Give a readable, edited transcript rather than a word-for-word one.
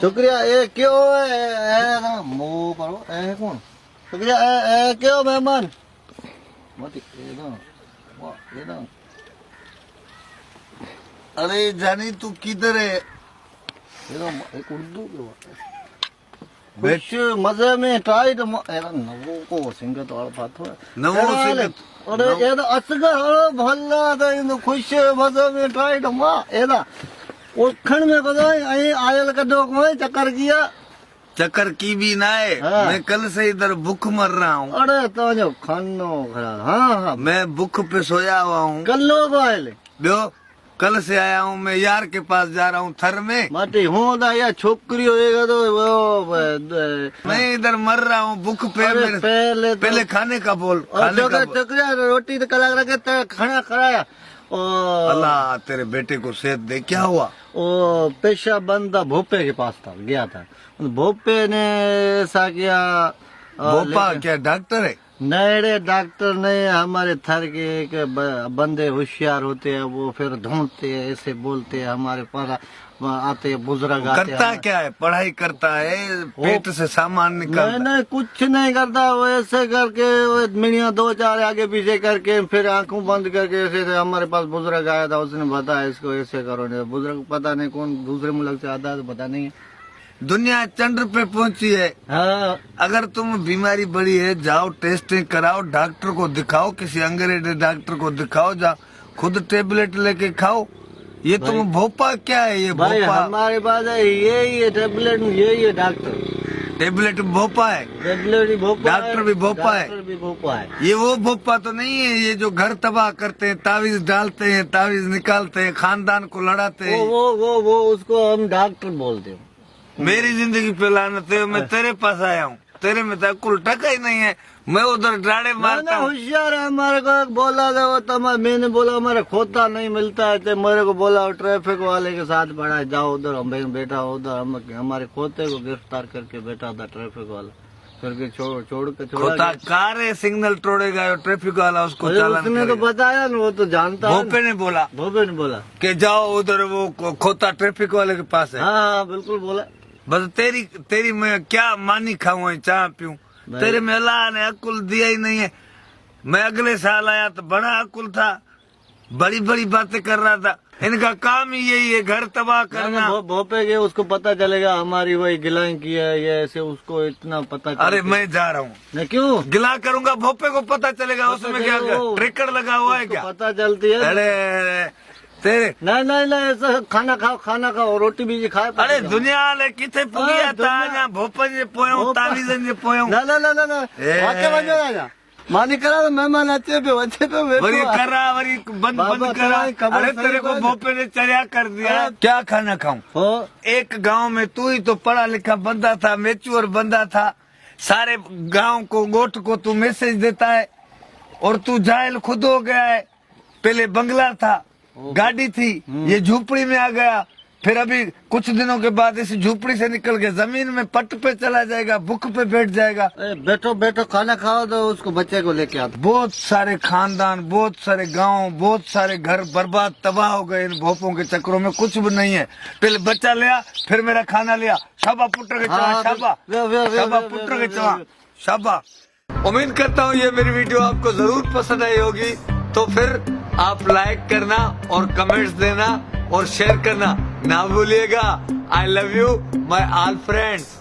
शुक्रिया ए क्यों ए ना मुंह करो ए कौन शुक्रिया ए क्यों मेहमान मत ये ना वाह ये ना अरे जानी तू किधर है? ये ना एक उर्दू के कुछ मजे में टाइट एरा नवो को सिंगत वाला बात हो नवो सिंगत अरे ये ना असगर भल्ला तो इन खुश मजे में टाइट मा ये ना ओखण में कदो आई आयल कदो कोई चक्कर किया चक्कर की भी ना है। हाँ। मैं कल से इधर भूख मर रहा हूँ। अरे तो जो खानो खरा हाँ हाँ मैं भूख पे सोया हुआ हूँ। कल लोग आये जो कल से आया हूँ मैं यार के पास जा रहा हूँ थर में। माटी हूँ ना या छोकरी होएगा तो वो मैं इधर मर रहा हूँ भूख पे। अरे मेरे पहले खाने का बोल और खाने का बोल। चक्रिया रोटी तो कलाक रखे खाना खराया अल्लाह तेरे बेटे को सेहत दे। क्या हुआ? वो पेशा बंदा भोपे के पास था गया था भोपे ने ऐसा किया भोपा क्या डॉक्टर है? नए डॉक्टर नहीं हमारे थर के एक बंदे होशियार होते हैं वो फिर ढूंढते हैं ऐसे बोलते हैं हमारे पास आते हैं बुजुर्ग आते करता हैं क्या है? पढ़ाई करता है पेट से सामान निकालता नहीं कुछ नहीं करता वो ऐसे करके वो मिनिया दो चार आगे पीछे करके फिर आंखों बंद करके ऐसे हमारे पास बुजुर्ग आया था उसने बताया इसको ऐसे करो नहीं बुजुर्ग पता नहीं कौन दूसरे मुल्क से आता है तो पता नहीं है। दुनिया चंद्र पे पहुंची है। हाँ अगर तुम बीमारी बड़ी है जाओ टेस्टिंग कराओ डॉक्टर को दिखाओ किसी अंग्रेजी डॉक्टर को दिखाओ जाओ खुद टेबलेट लेके खाओ। ये तुम भोपा क्या है? ये भाई भोपा हमारे पास है ये टेबलेट यही है डॉक्टर टेबलेट भोपा है। टेबलेट भी भोपा डॉक्टर भी भोपा है। डॉक्टर भी भोपा है। ये वो भोपा तो नहीं है ये जो घर तबाह करते हैं तावीज डालते हैं तावीज निकालते हैं खानदान को लड़ाते हैं। वो उसको हम डॉक्टर बोलते हैं। मेरी जिंदगी पे लानत है। मैं तेरे पास आया हूँ तेरे में तो कुल टका ही नहीं है। मैं उधर डाड़े मारता हूँ। होशियार है हमारे को बोला था वो तो मैंने बोला हमारा खोता नहीं मिलता है तो मेरे को बोला ट्रैफिक वाले के साथ पड़ा जाओ उधर हम बेटा उधर हमारे खोते को गिरफ्तार करके बैठा था ट्रैफिक वाला फिर के छोड़ के खोता कार है सिग्नल तोड़ेगा ट्रैफिक वाला उसको चालान उसने तो बताया ना वो तो जानता है। भोपे ने बोला कि जाओ उधर वो खोता ट्रैफिक वाले के पास है। हाँ बिल्कुल बोला। बस तेरी मैं क्या मानी खाऊं चाह पीऊं तेरे में अल्लाह ने अकुल दिया ही नहीं है। मैं अगले साल आया तो बड़ा अकुल था बड़ी बड़ी बातें कर रहा था। इनका काम ही यही है घर तबाह करना। भोपे के उसको पता चलेगा हमारी वही गिलाई की है ये ऐसे उसको इतना पता अरे मैं जा रहा हूँ क्यों गिला करूंगा भोपे को पता चलेगा उसमें क्या ट्रिकड़ लगा हुआ है क्या पता चलती है। अरे तेरे नहीं ऐसा खाना खाओ रोटी भी खाए। अरे दुनिया ले किथे पुगिया था भोपन जे पोयो तावीजन जे पोयो ना वाके वजो आजा मानी करा मेहमान अच्छे पे वरी करा वरी बंद करा। अरे तेरे को भोपे ने चर्या कर दिया क्या खाना खाऊं? एक गांव में तू ही तो पढ़ा लिखा बंदा था मैच्योर बंदा था सारे गांव को गोठ को तू मैसेज देता है और तू जायल खुद हो गया है। पहले बंगला था गाड़ी थी ये झूपड़ी में आ गया फिर अभी कुछ दिनों के बाद इस झूपड़ी से निकल के जमीन में पट पे चला जाएगा भूख पे बैठ जाएगा। बैठो खाना खाओ तो उसको बच्चे को लेके आता। बहुत सारे खानदान बहुत सारे गांव बहुत सारे घर बर्बाद तबाह हो गए इन भोपों के चक्करों में कुछ भी नहीं है। पहले बच्चा लिया फिर मेरा खाना लिया शाबा पुत्र के चवा शाबा पुत्र के चवा शाबा। उम्मीद करता हूँ ये मेरी वीडियो आपको जरूर पसंद आई होगी तो फिर आप लाइक करना और कमेंट्स देना और शेयर करना ना भूलिएगा। I love you my all friends.